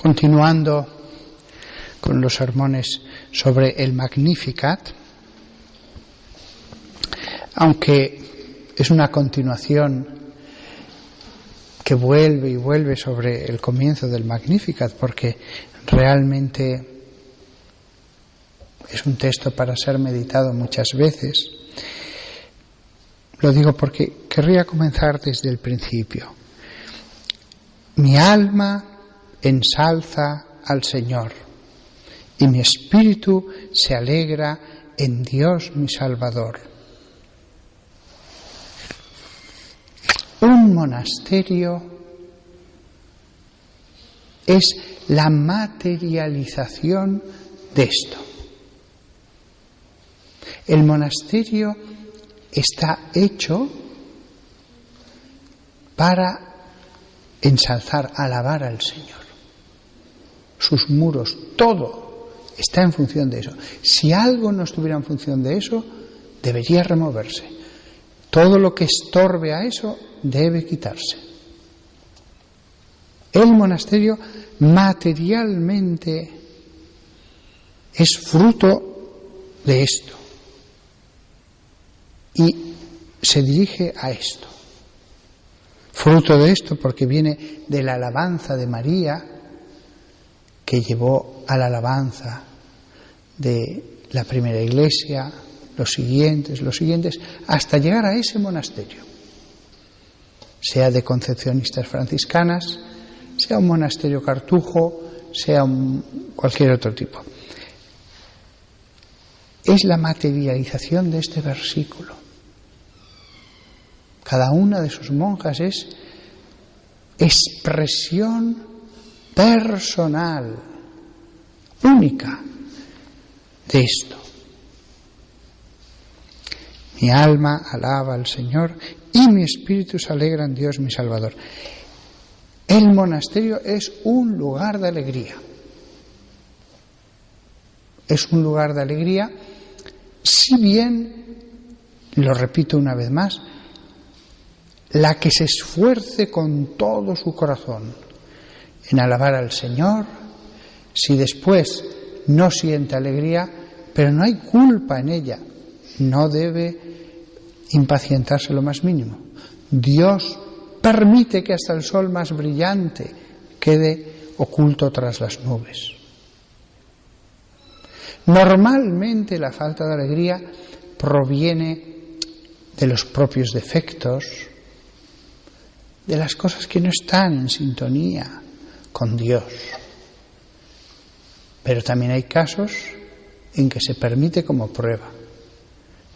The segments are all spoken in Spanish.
Continuando con los sermones sobre el Magnificat, aunque es una continuación que vuelve y vuelve sobre el comienzo del Magnificat, porque realmente es un texto para ser meditado muchas veces, lo digo porque querría comenzar desde el principio. Mi alma ensalza al Señor y mi espíritu se alegra en Dios mi Salvador. Un monasterio es la materialización de esto. El monasterio está hecho para ensalzar, alabar al Señor. Sus muros, todo está en función de eso. Si algo no estuviera en función de eso, debería removerse. Todo lo que estorbe a eso debe quitarse. El monasterio materialmente es fruto de esto y se dirige a esto. Fruto de esto porque viene de la alabanza de María, que llevó a la alabanza de la primera iglesia, los siguientes, hasta llegar a ese monasterio. Sea de concepcionistas franciscanas, sea un monasterio cartujo, sea cualquier otro tipo. Es la materialización de este versículo. Cada una de sus monjas es expresión personal, única de esto. Mi alma alaba al Señor y mi espíritu se alegra en Dios mi Salvador. El monasterio es un lugar de alegría. Es un lugar de alegría, si bien, lo repito una vez más, la que se esfuerce con todo su corazón en alabar al Señor, si después no siente alegría, pero no hay culpa en ella, no debe impacientarse lo más mínimo. Dios permite que hasta el sol más brillante quede oculto tras las nubes. Normalmente la falta de alegría proviene de los propios defectos, de las cosas que no están en sintonía con Dios. Pero también hay casos en que se permite como prueba.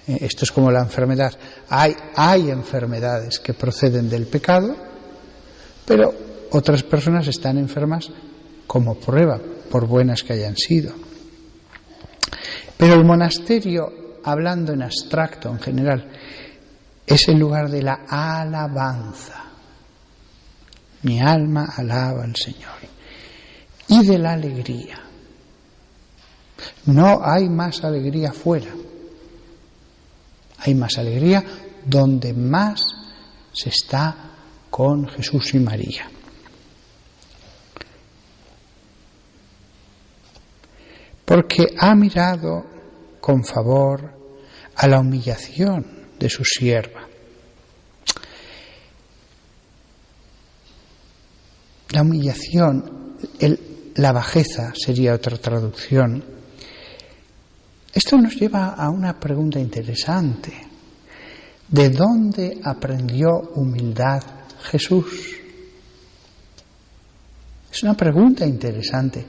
Esto es como la enfermedad. Hay enfermedades que proceden del pecado, pero otras personas están enfermas como prueba, por buenas que hayan sido. Pero el monasterio, hablando en abstracto, en general, es el lugar de la alabanza. Mi alma alaba al Señor. Y de la alegría. No hay más alegría fuera. Hay más alegría donde más se está con Jesús y María. Porque ha mirado con favor a la humillación de su sierva. La humillación, la bajeza sería otra traducción. Esto nos lleva a una pregunta interesante. ¿De dónde aprendió humildad Jesús? Es una pregunta interesante.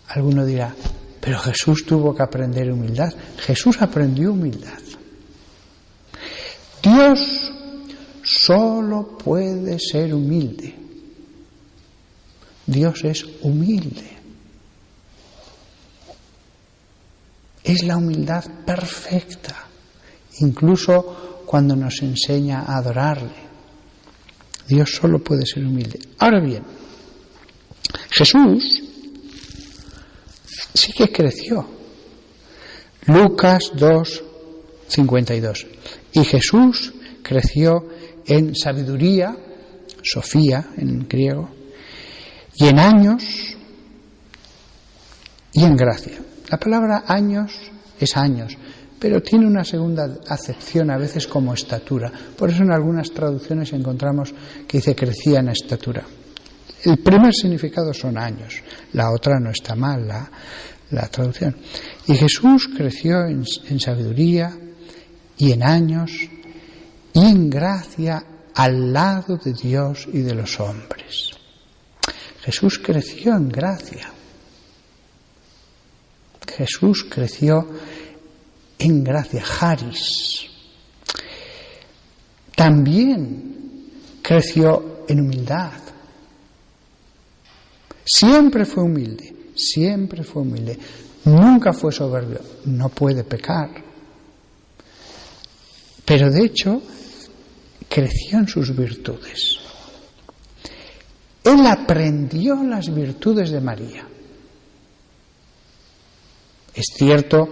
Alguno dirá, pero Jesús tuvo que aprender humildad. Jesús aprendió humildad. Dios solo puede ser humilde. Dios es humilde. Es la humildad perfecta, incluso cuando nos enseña a adorarle. Dios solo puede ser humilde. Ahora bien, Jesús sí que creció. Lucas 2:52. Y Jesús creció en sabiduría, Sofía en griego, y en años, y en gracia. La palabra años es años, pero tiene una segunda acepción a veces como estatura. Por eso en algunas traducciones encontramos que dice crecía en estatura. El primer significado son años, la otra no está mal, la traducción. Y Jesús creció en sabiduría y en años y en gracia al lado de Dios y de los hombres. Jesús creció en gracia. Jesús creció en gracia, charis. También creció en humildad. Siempre fue humilde, nunca fue soberbio, no puede pecar. Pero de hecho, creció en sus virtudes. Él aprendió las virtudes de María. Es cierto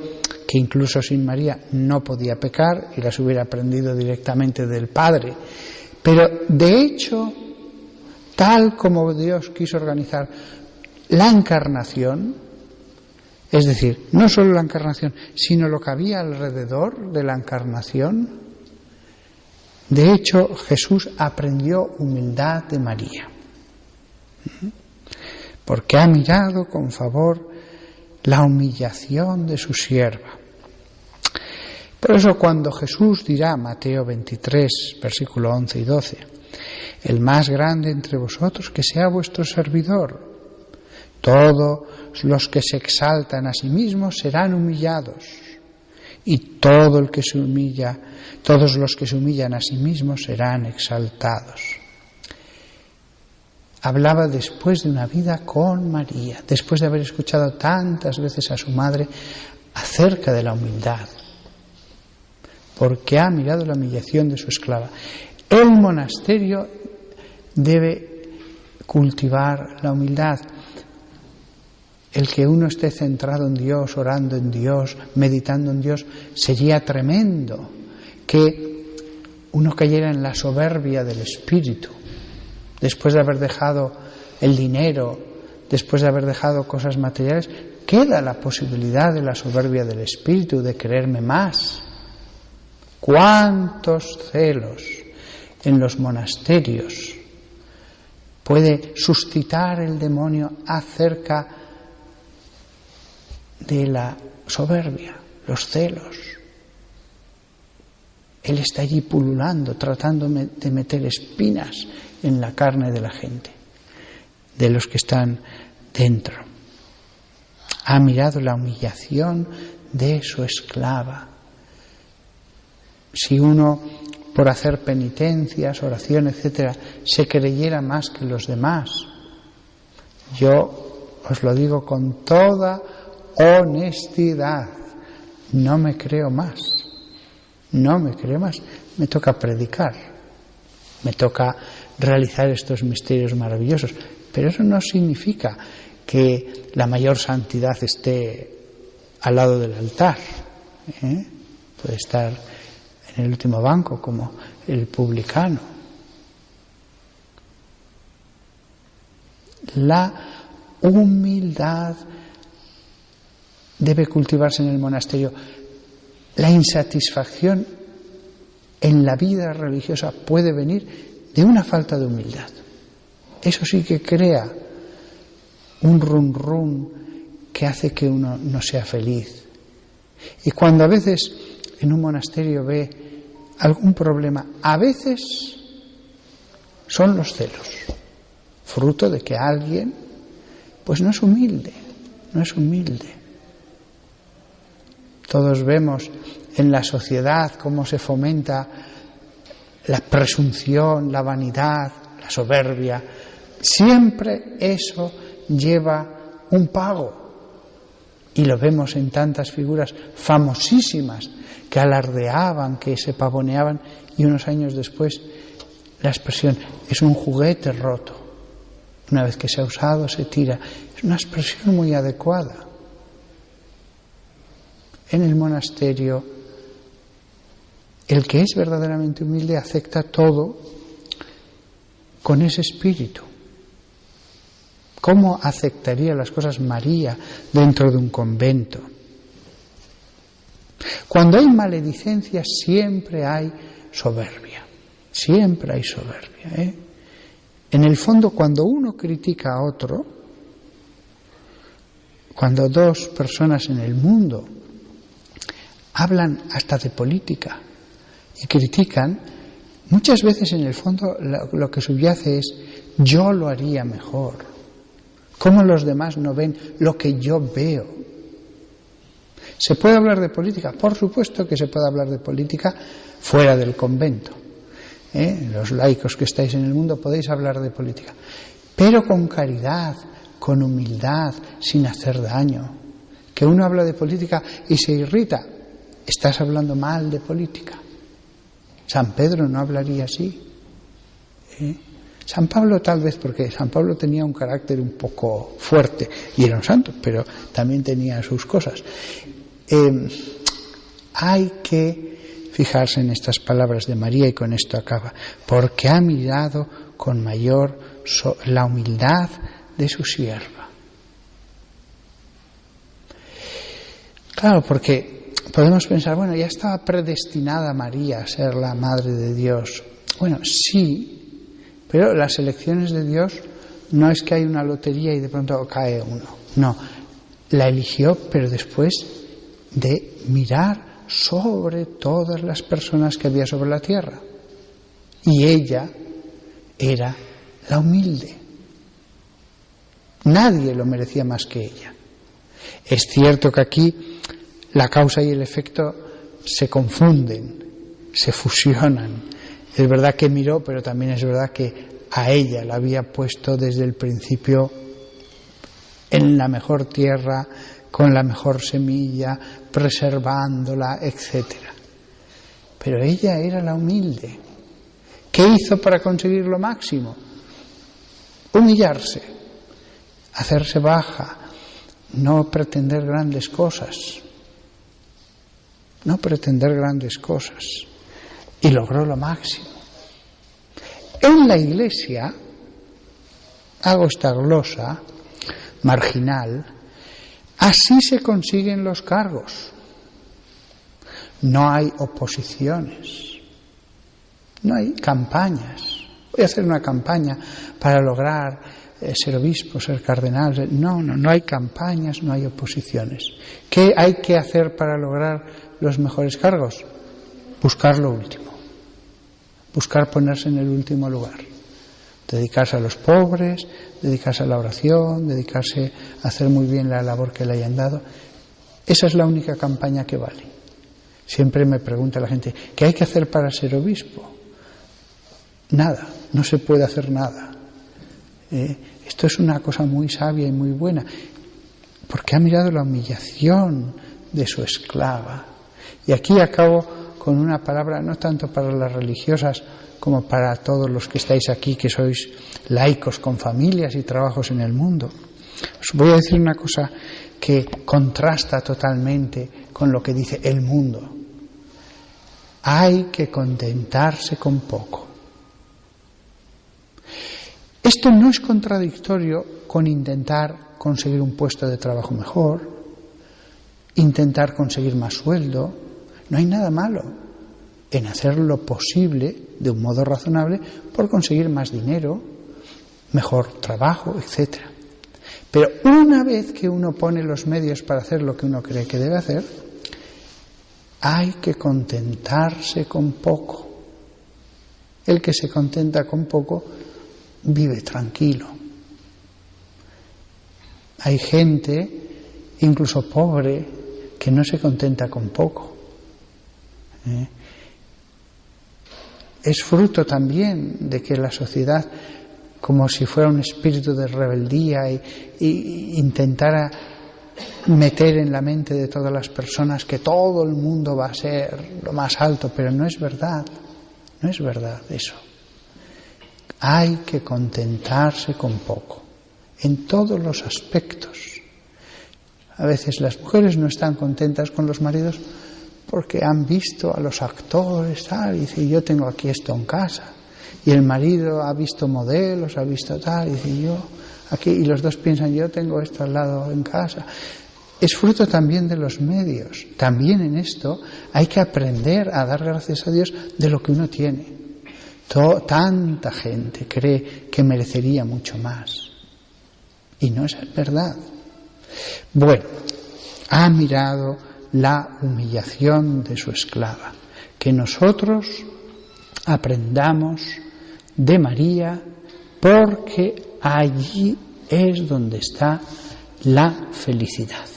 que incluso sin María no podía pecar y las hubiera aprendido directamente del Padre, pero de hecho, tal como Dios quiso organizar la encarnación, es decir, no solo la encarnación, sino lo que había alrededor de la encarnación, de hecho Jesús aprendió humildad de María, porque ha mirado con favor la humillación de su sierva. Por eso cuando Jesús dirá, Mateo 23, versículo 11 y 12, el más grande entre vosotros que sea vuestro servidor, todos los que se exaltan a sí mismos serán humillados, y todos los que se humillan a sí mismos serán exaltados. Hablaba después de una vida con María, después de haber escuchado tantas veces a su madre acerca de la humildad, porque ha mirado la humillación de su esclava. El monasterio debe cultivar la humildad. El que uno esté centrado en Dios, orando en Dios, meditando en Dios, sería tremendo que uno cayera en la soberbia del espíritu. Después de haber dejado el dinero, después de haber dejado cosas materiales, queda la posibilidad de la soberbia del espíritu, de creerme más. ¿Cuántos celos en los monasterios puede suscitar el demonio acerca de la soberbia, los celos? Él está allí pululando, tratando de meter espinas en la carne de la gente, de los que están dentro. Ha mirado la humillación de su esclava. Si uno, por hacer penitencias, oración, etcétera, se creyera más que los demás, yo os lo digo con toda honestidad, no me creo más, me toca predicar, me toca realizar estos misterios maravillosos, pero eso no significa que la mayor santidad esté al lado del altar, puede estar en el último banco como el publicano. La humildad debe cultivarse en el monasterio. La insatisfacción en la vida religiosa puede venir de una falta de humildad. Eso sí que crea un rum que hace que uno no sea feliz. Y cuando a veces en un monasterio ve algún problema, a veces son los celos, fruto de que alguien pues no es humilde. Todos vemos en la sociedad cómo se fomenta la presunción, la vanidad, la soberbia. Siempre eso lleva un pago. Y lo vemos en tantas figuras famosísimas que alardeaban, que se pavoneaban, y unos años después la expresión es un juguete roto. Una vez que se ha usado, se tira. Es una expresión muy adecuada. En el monasterio, el que es verdaderamente humilde acepta todo con ese espíritu, ¿Cómo aceptaría las cosas María dentro de un convento? Cuando hay maledicencia siempre hay soberbia. Siempre hay soberbia. En el fondo, cuando uno critica a otro, cuando dos personas en el mundo hablan hasta de política y critican, muchas veces en el fondo lo que subyace es: yo lo haría mejor. ¿Cómo los demás no ven lo que yo veo? ¿Se puede hablar de política? Por supuesto que se puede hablar de política fuera del convento. Los laicos que estáis en el mundo podéis hablar de política, pero con caridad, con humildad, sin hacer daño. Que uno habla de política y se irrita, estás hablando mal de política. San Pedro no hablaría así. San Pablo tal vez, porque San Pablo tenía un carácter un poco fuerte y era un santo, pero también tenía sus cosas. Hay que fijarse en estas palabras de María, y con esto acaba: porque ha mirado con mayor la humildad de su sierva. Claro, porque podemos pensar, bueno, ya estaba predestinada María a ser la Madre de Dios. Bueno, sí, pero las elecciones de Dios no es que hay una lotería y de pronto cae uno. No, la eligió, pero después de mirar sobre todas las personas que había sobre la tierra. Y ella era la humilde. Nadie lo merecía más que ella. Es cierto que aquí la causa y el efecto se confunden, se fusionan. Es verdad que miró, pero también es verdad que a ella la había puesto desde el principio en la mejor tierra, con la mejor semilla, preservándola, etc. Pero ella era la humilde. ¿Qué hizo para conseguir lo máximo? Humillarse, hacerse baja, no pretender grandes cosas. No pretender grandes cosas. Y logró lo máximo. En la Iglesia, hago esta glosa marginal, así se consiguen los cargos. No hay oposiciones, no hay campañas. Voy a hacer una campaña para lograr ser obispo, ser cardenal. No hay campañas, no hay oposiciones. ¿Qué hay que hacer para lograr los mejores cargos? Buscar lo último, buscar ponerse en el último lugar. Dedicarse a los pobres, dedicarse a la oración, dedicarse a hacer muy bien la labor que le hayan dado. Esa es la única campaña que vale. Siempre me pregunta la gente, ¿qué hay que hacer para ser obispo? Nada, no se puede hacer nada. Esto es una cosa muy sabia y muy buena, porque ha mirado la humillación de su esclava. Y aquí acabo con una palabra, no tanto para las religiosas como para todos los que estáis aquí, que sois laicos con familias y trabajos en el mundo. Os voy a decir una cosa que contrasta totalmente con lo que dice el mundo. Hay que contentarse con poco. Esto no es contradictorio con intentar conseguir un puesto de trabajo mejor, intentar conseguir más sueldo. No hay nada malo en hacer lo posible de un modo razonable por conseguir más dinero, mejor trabajo, etc. Pero una vez que uno pone los medios para hacer lo que uno cree que debe hacer, hay que contentarse con poco. El que se contenta con poco vive tranquilo. Hay gente, incluso pobre, que no se contenta con poco. Es fruto también de que la sociedad, como si fuera un espíritu de rebeldía y intentara meter en la mente de todas las personas que todo el mundo va a ser lo más alto, pero no es verdad, no es verdad eso. Hay que contentarse con poco, en todos los aspectos. A veces las mujeres no están contentas con los maridos porque han visto a los actores, tal, y dice, yo tengo aquí esto en casa. Y el marido ha visto modelos, ha visto tal, y dice, yo aquí, y los dos piensan, yo tengo esto al lado en casa. Es fruto también de los medios. También en esto hay que aprender a dar gracias a Dios de lo que uno tiene. Tanta gente cree que merecería mucho más. Y no es verdad. Bueno, ha mirado la humillación de su esclava. Que nosotros aprendamos de María, porque allí es donde está la felicidad.